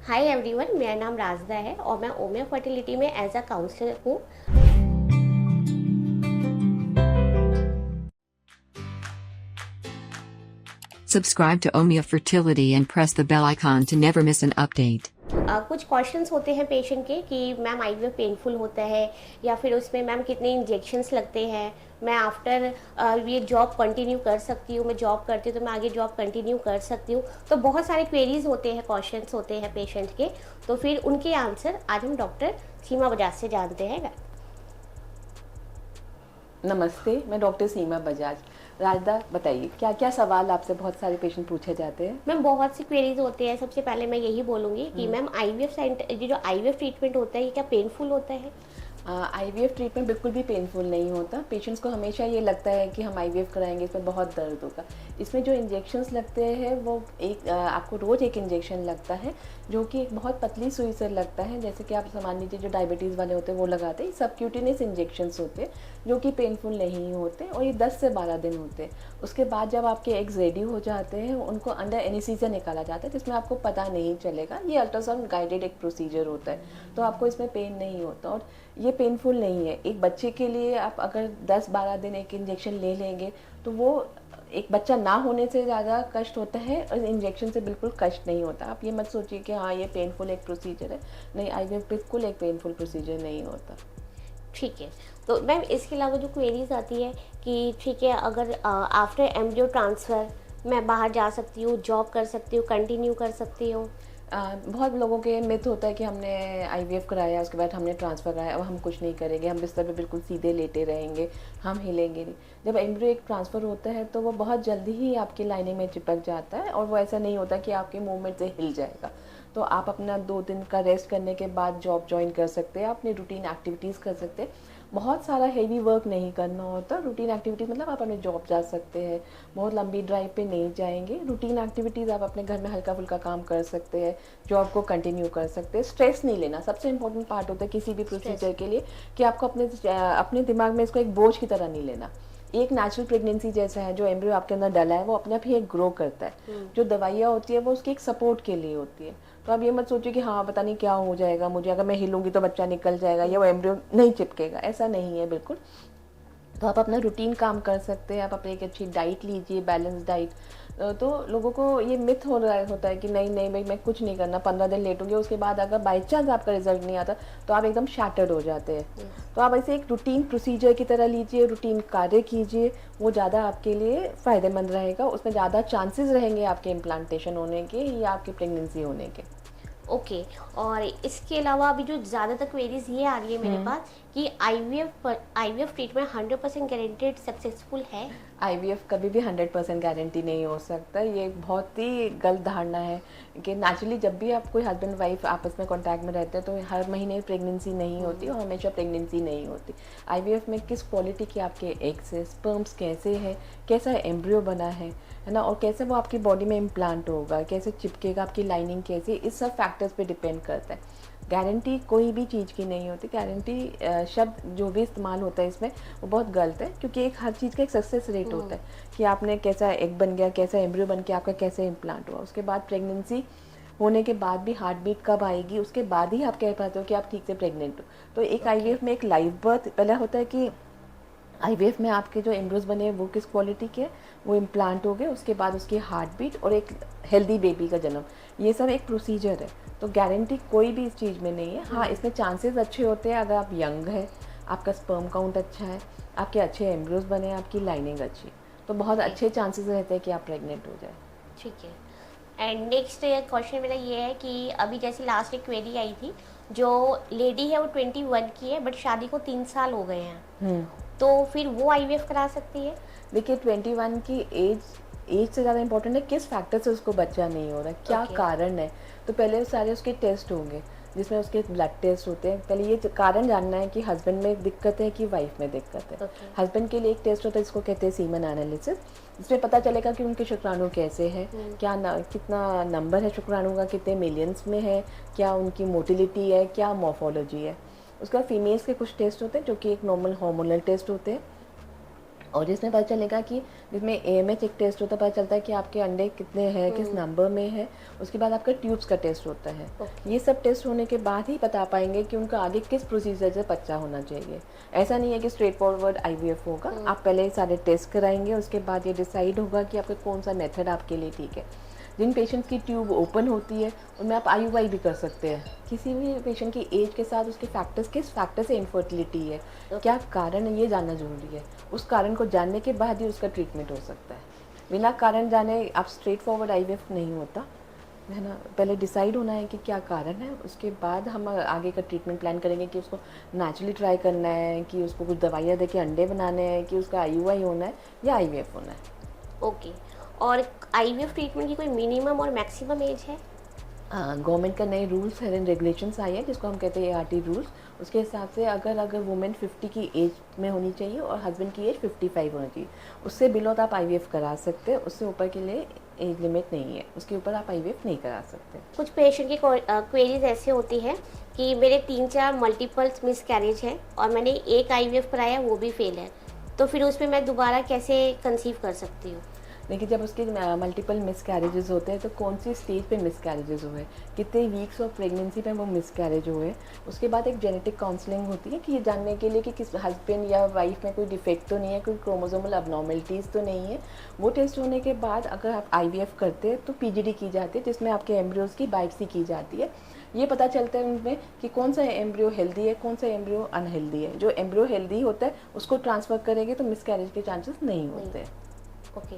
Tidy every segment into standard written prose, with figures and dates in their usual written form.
Hi everyone, मेरा नाम राजदा है और मैं ओमिया फर्टिलिटी में एज अ काउंसलर हूँ। Subscribe to Omia Fertility and press the bell icon to never miss an update. कुछ क्वेश्चंस होते हैं पेशेंट के कि मैम आईवीएफ पेनफुल होता है या फिर उसमें मैम कितने इंजेक्शंस लगते हैं, मैं आफ्टर ये जॉब कंटिन्यू कर सकती हूँ, मैं जॉब करती हूँ तो मैं आगे जॉब कंटिन्यू कर सकती हूँ। तो बहुत सारे क्वेरीज होते हैं, क्वेश्चंस होते हैं पेशेंट के, तो फिर उनके आंसर आज हम डॉक्टर सीमा बजाज से जानते हैं। नमस्ते, मैं डॉक्टर सीमा बजाज। राजदा, बताइए क्या क्या सवाल आपसे बहुत सारे पेशेंट पूछे जाते हैं? मैम बहुत सी क्वेरीज होते हैं। सबसे पहले मैं यही बोलूँगी कि मैम आईवीएफ सेंटर जो आईवीएफ ट्रीटमेंट होता है ये क्या पेनफुल होता है? आईवीएफ ट्रीटमेंट बिल्कुल भी पेनफुल नहीं होता। पेशेंट्स को हमेशा ये लगता है कि हम आईवीएफ कराएंगे इसमें बहुत दर्द होगा। इसमें जो इंजेक्शंस लगते हैं वो आपको रोज़ एक इंजेक्शन लगता है, जो कि एक बहुत पतली सुई से लगता है। जैसे कि आप मान लीजिए जो डायबिटीज़ वाले होते हैं वो लगाते हैं। सबक्यूटेनियस इंजेक्शंस होते हैं जो कि पेनफुल नहीं होते और ये 10 से 12 दिन होते हैं। उसके बाद जब आपके एग्स रेडी हो जाते हैं उनको अंडर एनेस्थीसिया निकाला जाता है, जिसमें आपको पता नहीं चलेगा। ये अल्ट्रासाउंड गाइडेड एक प्रोसीजर होता है, तो आपको इसमें पेन नहीं होता और ये पेनफुल नहीं है। एक बच्चे के लिए आप अगर 10-12 दिन एक इंजेक्शन ले लेंगे तो वो एक बच्चा ना होने से ज़्यादा कष्ट होता है और इंजेक्शन से बिल्कुल कष्ट नहीं होता। आप ये मत सोचिए कि हाँ ये पेनफुल एक प्रोसीजर है। नहीं, आईवीएफ बिल्कुल एक पेनफुल प्रोसीजर नहीं होता। ठीक है। तो मैम इसके अलावा जो क्वेरीज आती है कि ठीक है, अगर आफ्टर एम्ब्रियो ट्रांसफ़र मैं बाहर जा सकती हूँ, जॉब कर सकती हूँ, कंटिन्यू कर सकती हूँ? बहुत लोगों के मिथ होता है कि हमने आईवीएफ कराया, उसके बाद हमने ट्रांसफ़र कराया, अब हम कुछ नहीं करेंगे, हम बिस्तर पे बिल्कुल सीधे लेटे रहेंगे, हम हिलेंगे नहीं। जब एम्ब्रियो एक ट्रांसफ़र होता है तो वो बहुत जल्दी ही आपकी लाइनिंग में चिपक जाता है और वो ऐसा नहीं होता कि आपके मूवमेंट से हिल जाएगा। तो आप अपना 2 दिन का रेस्ट करने के बाद जॉब ज्वाइन कर सकते हैं, अपनी रूटीन एक्टिविटीज़ कर सकते हैं। बहुत सारा हेवी वर्क नहीं करना होता। रूटीन एक्टिविटीज़ मतलब आप अपने जॉब जा सकते हैं, बहुत लंबी ड्राइव पे नहीं जाएंगे। रूटीन एक्टिविटीज़ आप अपने घर में हल्का फुल्का काम कर सकते हैं, जॉब को कंटिन्यू कर सकते हैं। स्ट्रेस नहीं लेना सबसे इंपॉर्टेंट पार्ट होता है किसी भी प्रोसीजर के लिए, कि आपको अपने दिमाग में इसको एक बोझ की तरह नहीं लेना। एक नेचुरल प्रेगनेंसी जैसा है, जो एम्ब्रियो आपके अंदर डला है वो अपने आप ही एक ग्रो करता है। जो दवाइयाँ होती है वो उसकी एक सपोर्ट के लिए होती है। तो आप ये मत सोचिए कि हाँ पता नहीं क्या हो जाएगा मुझे, अगर मैं हिलूंगी तो बच्चा निकल जाएगा या वो एम्ब्रियो नहीं चिपकेगा, ऐसा नहीं है बिल्कुल। तो आप अपना रूटीन काम कर सकते हैं, आप अपनी एक अच्छी डाइट लीजिए, बैलेंस डाइट। तो लोगों को ये मिथ हो रहा होता है कि नहीं नहीं भाई मैं कुछ नहीं करना, 15 दिन लेटूंगी, उसके बाद अगर बाई चांस आपका रिजल्ट नहीं आता तो आप एकदम शैटर्ड हो जाते हैं। तो आप ऐसे एक रूटीन प्रोसीजर की तरह लीजिए, रूटीन कार्य कीजिए, वो ज़्यादा आपके लिए फ़ायदेमंद रहेगा। उसमें ज़्यादा चांसेस रहेंगे आपके इम्प्लांटेशन होने के या आपकी प्रेगनेंसी होने के। ओके। और इसके अलावा अभी जो ज़्यादातर क्वेरीज ये आ रही है मेरे पास कि आईवीएफ ट्रीटमेंट 100% गारंटेड सक्सेसफुल है? आईवीएफ कभी भी 100% गारंटी नहीं हो सकता। ये एक बहुत ही गलत धारणा है कि नेचुरली जब भी आप कोई हस्बैंड वाइफ आपस में कांटेक्ट में रहते हैं तो हर महीने प्रेगनेंसी नहीं होती और हमेशा प्रेगनेंसी नहीं होती। आईवीएफ में किस क्वालिटी के आपके एग्स है, स्पर्म्स कैसे हैं, कैसा एम्ब्रियो बना है ना, और कैसे वो आपकी बॉडी में इम्प्लांट होगा, कैसे चिपकेगा, आपकी लाइनिंग कैसी, इस सब फैक्टर्स पे डिपेंड करता है। गारंटी कोई भी चीज़ की नहीं होती। गारंटी शब्द जो भी इस्तेमाल होता है इसमें वो बहुत गलत है, क्योंकि एक हर चीज़ का एक सक्सेस रेट होता है कि आपने कैसा एग बन गया, कैसा एम्ब्रियो बन के आपका कैसे इम्प्लांट हुआ। उसके बाद प्रेगनेंसी होने के बाद भी हार्ट बीट कब आएगी, उसके बाद ही आप कह पाते हो कि आप ठीक से प्रेग्नेंट हो। तो एक आईवीएफ में एक लाइव बर्थ पहले होता है कि आईवीएफ में आपके जो एम्ब्रियोज बने वो किस क्वालिटी के, वो इम्प्लांट हो गए, उसके बाद उसकी हार्ट बीट और एक हेल्दी बेबी का जन्म, ये सब एक प्रोसीजर है। तो गारंटी कोई भी इस चीज़ में नहीं है। हाँ, इसमें चांसेस अच्छे होते हैं अगर आप यंग है, आपका स्पर्म काउंट अच्छा है, आपके अच्छे एम्ब्रियोज बने, आपकी लाइनिंग अच्छी, तो बहुत अच्छे चांसेस रहते हैं कि आप प्रेग्नेंट हो जाए। ठीक है। एंड नेक्स्ट क्वेश्चन मेरा ये है कि अभी जैसे लास्ट एक क्वेरी आई थी, जो लेडी है वो 21 की है बट शादी को 3 साल हो गए हैं, तो फिर वो आईवीएफ करा सकती है? देखिए 21 की एज से ज़्यादा इम्पोर्टेंट है किस फैक्टर से उसको बच्चा नहीं हो रहा है, क्या कारण है। तो पहले सारे उसके टेस्ट होंगे जिसमें उसके ब्लड टेस्ट होते हैं। पहले ये कारण जानना है कि हस्बैंड में दिक्कत है कि वाइफ में दिक्कत है। हस्बैंड के लिए एक टेस्ट होता है जिसको कहते हैं सीमन एनालिसिस, जिसमें पता चलेगा कि उनके शुक्राणु कैसे हैं, कितना नंबर है शुक्राणु का, कितने मिलियंस में है, क्या उनकी मोटिलिटी है, क्या मॉर्फोलॉजी है। उसके बाद फीमेल्स के कुछ टेस्ट होते हैं जो कि एक नॉर्मल हार्मोनल टेस्ट होते हैं, और इसमें पता चलेगा कि जिसमें AMH एक टेस्ट होता है, पता चलता है कि आपके अंडे कितने हैं, किस नंबर में है। उसके बाद आपका ट्यूब्स का टेस्ट होता है। ये सब टेस्ट होने के बाद ही बता पाएंगे कि उनका आगे किस प्रोसीजर से बच्चा होना चाहिए। ऐसा नहीं है कि स्ट्रेट फॉरवर्ड IVF होगा। आप पहले सारे टेस्ट कराएंगे, उसके बाद ये डिसाइड होगा कि आपका कौन सा मेथड आपके लिए ठीक है। जिन पेशेंट्स की ट्यूब ओपन होती है उनमें आप IUI भी कर सकते हैं। किसी भी पेशेंट की एज के साथ उसके फैक्टर्स, किस फैक्टर से इनफर्टिलिटी है, क्या कारण है, ये जानना ज़रूरी है। उस कारण को जानने के बाद ही उसका ट्रीटमेंट हो सकता है। बिना कारण जाने आप स्ट्रेट फॉरवर्ड IVF नहीं होता है ना। पहले डिसाइड होना है कि क्या कारण है, उसके बाद हम आगे का ट्रीटमेंट प्लान करेंगे कि उसको नेचुरली ट्राई करना है, कि उसको कुछ दवाइयाँ दे के अंडे बनाने हैं, कि उसका IUI होना है या IVF होना है। ओके। और IVF ट्रीटमेंट की कोई मिनिमम और मैक्सिमम एज है? गवर्नमेंट का नए रूल्स एंड रेगुलेशंस आए हैं जिसको हम कहते हैं ART रूल्स। उसके हिसाब से अगर वुमेन 50 की एज में होनी चाहिए और हस्बैंड की एज 55 होनी चाहिए। उससे बिलो तो आप IVF करा सकते हैं, उससे ऊपर के लिए एज लिमिट नहीं है, उसके ऊपर आप IVF नहीं करा सकते। कुछ पेशेंट की क्वेरीज ऐसे होती है कि मेरे 3-4 मल्टीपल्स मिस कैरेज है और मैंने एक IVF कराया वो भी फेल है, तो फिर उसमें मैं दोबारा कैसे कंसीव कर सकती हूँ? देखिए, जब उसके मल्टीपल मिस कैरेजेस होते हैं तो कौन सी स्टेज पे मिस कैरेजेस हुए, कितने वीक्स ऑफ प्रेगनेंसी पे वो मिस कैरेज हुए। उसके बाद एक जेनेटिक काउंसलिंग होती है कि ये जानने के लिए कि किस हस्बैंड या वाइफ में कोई डिफेक्ट तो नहीं है, कोई क्रोमोसोमल अबनॉर्मलिटीज़ तो नहीं है। वो टेस्ट होने के बाद अगर आप IVF करते हैं तो PGD की जाती है, जिसमें आपके एम्ब्रियोज की बायोप्सी की जाती है। ये पता चलता है उनमें कि कौन सा एम्ब्रियो हेल्दी है, कौन सा एम्ब्रियो अनहेल्दी है। जो एम्ब्रियो हेल्दी होता है उसको ट्रांसफ़र करेंगे तो मिस कैरेज के चांसेस नहीं होते। ओके,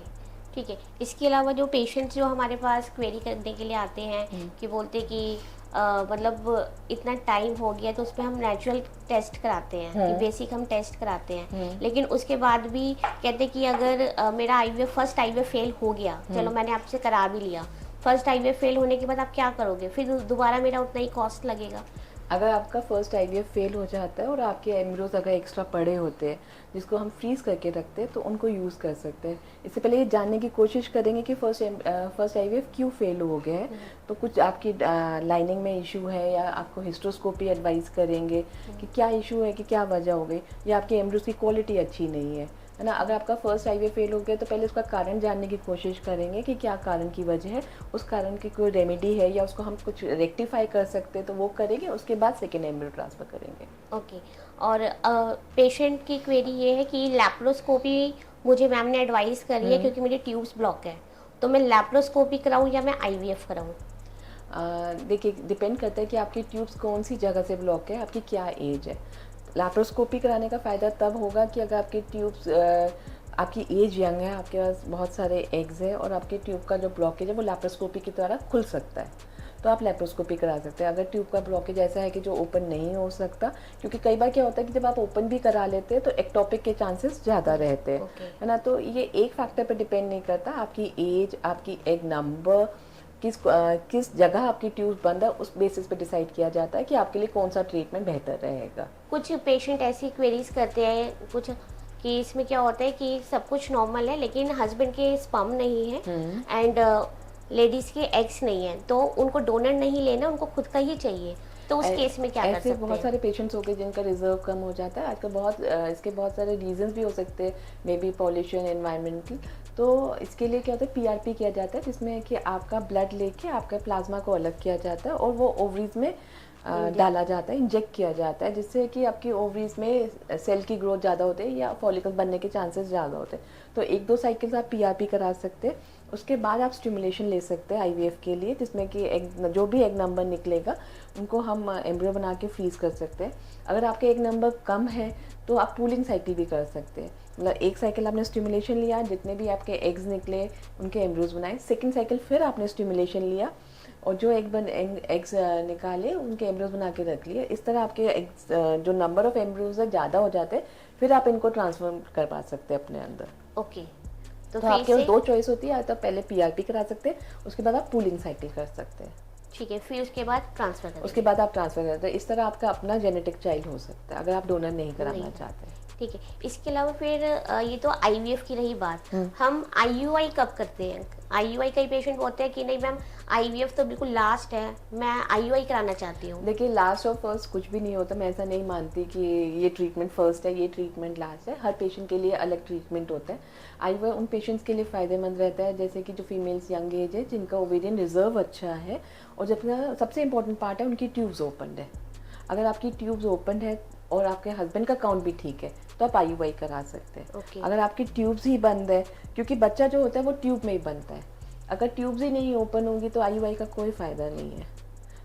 ठीक है। इसके अलावा जो पेशेंट्स जो हमारे पास क्वेरी करने के लिए आते हैं कि बोलते कि मतलब इतना टाइम हो गया तो उस पर हम नेचुरल टेस्ट कराते हैं, कि बेसिक हम टेस्ट कराते हैं, लेकिन उसके बाद भी कहते कि अगर मेरा फर्स्ट IVF फेल हो गया, चलो मैंने आपसे करा भी लिया, फर्स्ट IVF फेल होने के बाद आप क्या करोगे? फिर दोबारा मेरा उतना ही कॉस्ट लगेगा? अगर आपका फर्स्ट IVF फेल हो जाता है और आपके एम्ब्रियोज अगर एक्स्ट्रा पड़े होते हैं जिसको हम फ्रीज करके रखते हैं तो उनको यूज़ कर सकते हैं। इससे पहले ये जानने की कोशिश करेंगे कि फर्स्ट IVF क्यों फेल हो गया है। तो कुछ आपकी लाइनिंग में इशू है या आपको हिस्ट्रोस्कोपी एडवाइस करेंगे कि क्या इशू है, कि क्या वजह हो गई, या आपके एम्ब्रियोज की क्वालिटी अच्छी नहीं है ना। अगर आपका फर्स्ट IVF फेल हो गया तो पहले उसका कारण जानने की कोशिश करेंगे कि क्या कारण की वजह है, उस कारण की कोई रेमेडी है या उसको हम कुछ रेक्टिफाई कर सकते हैं तो वो करेंगे। उसके बाद सेकेंड एम्ब्रियो ट्रांसफ़र करेंगे। ओके। और पेशेंट की क्वेरी ये है कि लैप्रोस्कोपी मुझे मैम ने एडवाइस करी है क्योंकि मेरी ट्यूब्स ब्लॉक है, तो मैं लैप्रोस्कोपी कराऊँ या मैं IVF कराऊँ? देखिए, डिपेंड करता है कि आपकी ट्यूब्स कौन सी जगह से ब्लॉक है, आपकी क्या एज है। लैप्रोस्कोपी कराने का फ़ायदा तब होगा कि अगर आपकी ट्यूब्स आपकी एज यंग है, आपके पास बहुत सारे एग्स हैं और आपके ट्यूब का जो ब्लॉकेज है वो लैप्रोस्कोपी की द्वारा खुल सकता है, तो आप लैप्रोस्कोपी करा सकते हैं। अगर ट्यूब का ब्लॉकेज ऐसा है कि जो ओपन नहीं हो सकता, क्योंकि कई बार क्या होता है कि जब आप ओपन भी करा लेते हैं तो एक्टोपिक के चांसेस ज़्यादा रहते हैं, है ना। तो ये एक फैक्टर पर डिपेंड नहीं करता, आपकी एज, आपकी एग नंबर, किस जगह आपकी ट्यूब बंद है, उस बेसिस पे डिसाइड किया जाता है कि आपके लिए कौन सा ट्रीटमेंट बेहतर रहेगा। कुछ पेशेंट ऐसी क्वेरीज करते हैं कुछ कि इसमें क्या होता है कि सब कुछ नॉर्मल है लेकिन हस्बैंड के स्पर्म नहीं है एंड लेडीज के एग्स नहीं है, तो उनको डोनर नहीं लेना, उनको खुद का ही चाहिए, तो उस केस में क्या कर सकते हैं? ऐसे बहुत सारे पेशेंट्स हो गए जिनका रिजर्व कम हो जाता है। आजकल इसके बहुत सारे रीजंस भी हो सकते हैं, मे बी पॉल्यूशन, एनवायरमेंटल। तो इसके लिए क्या होता है, PRP किया जाता है जिसमें कि आपका ब्लड लेके आपका प्लाज्मा को अलग किया जाता है और वो ओवरीज में डाला जाता है, इंजेक्ट किया जाता है, जिससे कि आपकी ओवरीज में सेल की ग्रोथ ज़्यादा होते हैं या फॉलिकल बनने के चांसेस ज़्यादा होते हैं। तो 1-2 साइकिल्स आप PRP करा सकते हैं। उसके बाद आप स्टिमुलेशन ले सकते हैं IVF के लिए, जिसमें कि जो भी एग नंबर निकलेगा उनको हम एम्ब्रियो बना के फ्रीज कर सकते हैं। अगर आपके एग नंबर कम है तो आप पूलिंग साइकिल भी कर सकते हैं, मतलब एक साइकिल आपने स्टिमुलेशन लिया, जितने भी आपके एग्स निकले उनके एम्ब्रियोज बनाए, सेकेंड साइकिल फिर आपने स्टिमुलेशन लिया और जो एग्स निकाले उनके एम्ब्रियोज बना के रख लिए। इस तरह आपके एग्स जो नंबर ऑफ एम्ब्रियोज है ज़्यादा हो जाते हैं, फिर आप इनको ट्रांसफर करवा सकते हैं अपने अंदर। ओके। तो आपके पास 2 चॉइस होती है, तो पहले PRP करा सकते हैं, उसके बाद आप पूलिंग साइकिल कर सकते हैं। ठीक है, फिर उसके बाद ट्रांसफर करें। उसके बाद आप ट्रांसफर करते हैं। इस तरह आपका अपना जेनेटिक चाइल्ड हो सकता है अगर आप डोनर नहीं कराना चाहते हैं। ठीक है। इसके अलावा फिर ये तो IVF की रही बात, हम IUI कब करते हैं? IUI कई पेशेंट बोलते हैं कि नहीं मैम आईवीएफ तो बिल्कुल लास्ट है, मैं आईयूआई कराना चाहती हूँ। देखिए लास्ट और फर्स्ट कुछ भी नहीं होता, मैं ऐसा नहीं मानती कि ये ट्रीटमेंट फर्स्ट है, ये ट्रीटमेंट लास्ट है। हर पेशेंट के लिए अलग ट्रीटमेंट होता है। आईवीएफ उन पेशेंट्स के लिए फ़ायदेमंद रहता है जैसे कि जो फीमेल्स यंग एज है, जिनका ओवेरियन रिजर्व अच्छा है, और जब सबसे इंपॉर्टेंट पार्ट है उनकी ट्यूब्स ओपन है। अगर आपकी ट्यूब्स ओपन है और आपके हस्बैंड का काउंट भी ठीक है तो आप आईयूआई करा सकते हैं। Okay. अगर आपकी ट्यूब्स ही बंद है, क्योंकि बच्चा जो होता है वो ट्यूब में ही बनता है, अगर ट्यूब्स ही नहीं ओपन होंगी तो आईयूआई का कोई फ़ायदा नहीं है।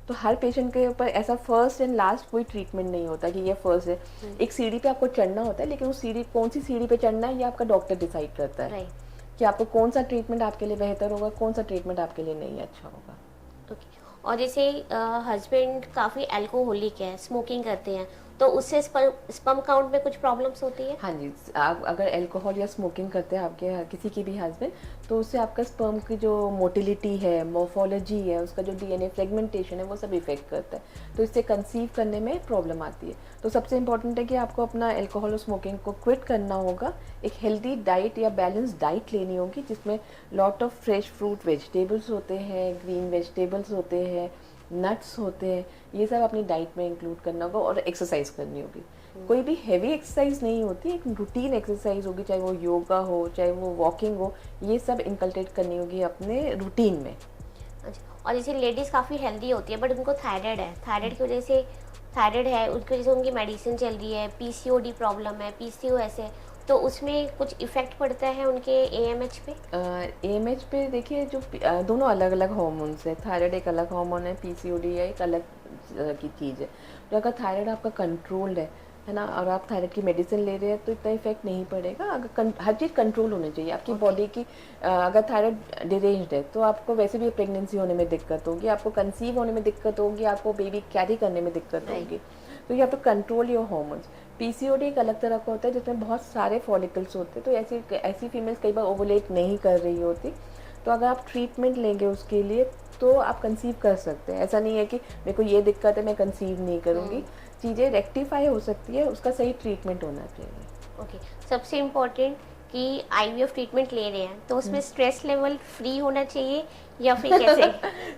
तो हर पेशेंट के ऊपर ऐसा फर्स्ट एंड लास्ट कोई ट्रीटमेंट नहीं होता कि ये फर्स्ट है। एक सीढ़ी पे आपको चढ़ना होता है, लेकिन उस सीढ़ी कौन सी सीढ़ी पे चढ़ना है ये आपका डॉक्टर डिसाइड करता है राइट। कि आपको कौन सा ट्रीटमेंट आपके लिए बेहतर होगा, कौन सा ट्रीटमेंट आपके लिए नहीं अच्छा होगा। ओके। और जैसे हस्बैंड काफ़ी अल्कोहलिक है, स्मोकिंग करते हैं, तो उससे स्पर्म काउंट में कुछ प्रॉब्लम्स होती है? हाँ जी, आप अगर अल्कोहल या स्मोकिंग करते हैं आपके किसी की भी हस्बैंड, तो उससे आपका स्पर्म की जो मोटिलिटी है, मोर्फोलॉजी है, उसका जो डीएनए फ्रेगमेंटेशन है, वो सब इफेक्ट करता है। तो इससे कंसीव करने में प्रॉब्लम आती है। तो सबसे इंपॉर्टेंट है कि आपको अपना अल्कोहल और स्मोकिंग को क्विट करना होगा। एक हेल्दी डाइट या बैलेंस डाइट लेनी होगी जिसमें lot of fresh fruit vegetables होते हैं, ग्रीन वेजिटेबल्स होते हैं, नट्स होते हैं, ये सब अपनी डाइट में इंक्लूड करना होगा, और एक्सरसाइज करनी होगी। कोई भी हैवी एक्सरसाइज नहीं होती, एक रूटीन एक्सरसाइज होगी, चाहे वो योगा हो, चाहे वो वॉकिंग हो, ये सब इंकल्ट्रेट करनी होगी अपने रूटीन में। अच्छा। और जैसे लेडीज़ काफ़ी हेल्दी होती है बट उनको थायराइड है, थायराइड की वजह से, थायराइड है उसकी वजह से उनकी मेडिसिन चल रही है, पीसीओडी प्रॉब्लम है, पीसीओएस है, तो उसमें कुछ इफेक्ट पड़ता है उनके एएमएच पे? एएमएच पे देखिए, जो दोनों अलग अलग हार्मोन्स है। थायराइड एक अलग हार्मोन है, पीसीओडी एक अलग की चीज़ है। तो अगर थायराइड आपका कंट्रोल्ड है ना, और आप थायराइड की मेडिसिन ले रहे हैं तो इतना इफेक्ट नहीं पड़ेगा। अगर हर चीज़ कंट्रोल होनी चाहिए आपकी बॉडी की। अगर थायराइड डिरेंज्ड है तो आपको वैसे भी प्रेगनेंसी होने में दिक्कत होगी, आपको कंसीव होने में दिक्कत होगी, आपको बेबी कैरी करने में दिक्कत होगी। तो you have to control your hormones. PCOD एक अलग तरह का होता है जिसमें बहुत सारे फॉलिकल्स होते हैं, तो ऐसी फीमेल्स कई बार ओवुलेट नहीं कर रही होती। तो अगर आप ट्रीटमेंट लेंगे उसके लिए तो आप कंसीव कर सकते हैं। ऐसा नहीं है कि मेरे को ये दिक्कत है मैं कंसीव नहीं करूँगी। चीज़ें रेक्टिफाई हो सकती है, उसका सही ट्रीटमेंट होना चाहिए। ओके। सबसे इम्पोर्टेंट कि आईवीएफ ट्रीटमेंट ले रहे हैं तो उसमें स्ट्रेस लेवल फ्री होना चाहिए या फिर कैसे?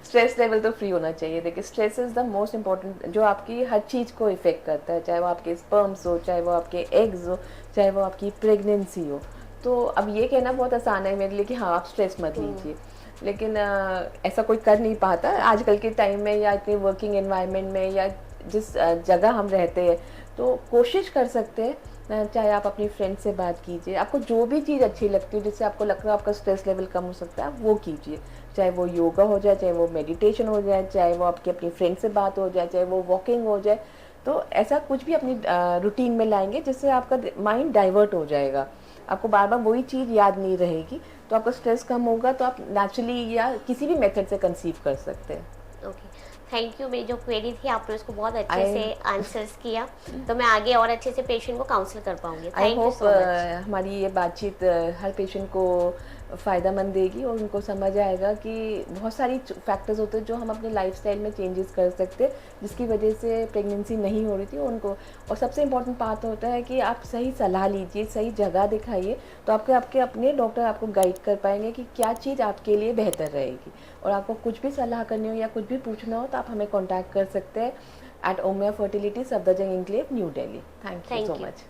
स्ट्रेस लेवल तो फ्री होना चाहिए। देखिए, stress is the most important, जो आपकी हर चीज़ को इफेक्ट करता है, चाहे वो आपके स्पर्म्स हो, चाहे वो आपके एग्स हो, चाहे वो आपकी प्रेगनेंसी हो। तो अब ये कहना बहुत आसान है मेरे लिए कि हाँ आप स्ट्रेस मत लीजिए, लेकिन ऐसा कोई कर नहीं पाता आजकल के टाइम में, या इतनी वर्किंग एनवायरनमेंट में, या जिस जगह हम रहते हैं। तो कोशिश कर सकते हैं, चाहे आप अपनी फ्रेंड से बात कीजिए, आपको जो भी चीज़ अच्छी लगती है जिससे आपको लगता है आपका स्ट्रेस लेवल कम हो सकता है, आप वो कीजिए। चाहे वो योगा हो जाए, चाहे वो मेडिटेशन हो जाए, चाहे वो आपकी अपनी फ्रेंड से बात हो जाए, चाहे वो वॉकिंग हो जाए। तो ऐसा कुछ भी अपनी रूटीन में लाएंगे जिससे आपका माइंड डाइवर्ट हो जाएगा, आपको बार बार वही चीज़ याद नहीं रहेगी, तो आपका स्ट्रेस कम होगा, तो आप नेचुरली या किसी भी मेथड से कंसीव कर सकते हैं। Okay, thank you. मेरी जो क्वेरी थी आपने उसको बहुत अच्छे से आंसर्स किया, तो मैं आगे और अच्छे से पेशेंट को काउंसिल कर पाऊंगी। आई thank you hope so much. हमारी ये बातचीत हर पेशेंट को फ़ायदेमंद देगी, और उनको समझ आएगा कि बहुत सारी फैक्टर्स होते हैं जो हम अपने लाइफस्टाइल में चेंजेस कर सकते हैं, जिसकी वजह से प्रेगनेंसी नहीं हो रही थी उनको। और सबसे इम्पॉर्टेंट बात होता है कि आप सही सलाह लीजिए, सही जगह दिखाइए, तो आपके अपने डॉक्टर आपको गाइड कर पाएंगे कि क्या चीज़ आपके लिए बेहतर रहेगी। और आपको कुछ भी सलाह करनी हो या कुछ भी पूछना हो तो आप हमें कॉन्टैक्ट कर सकते हैं at Omia fertility, Safdarjung enclave, New Delhi. Thank you so much.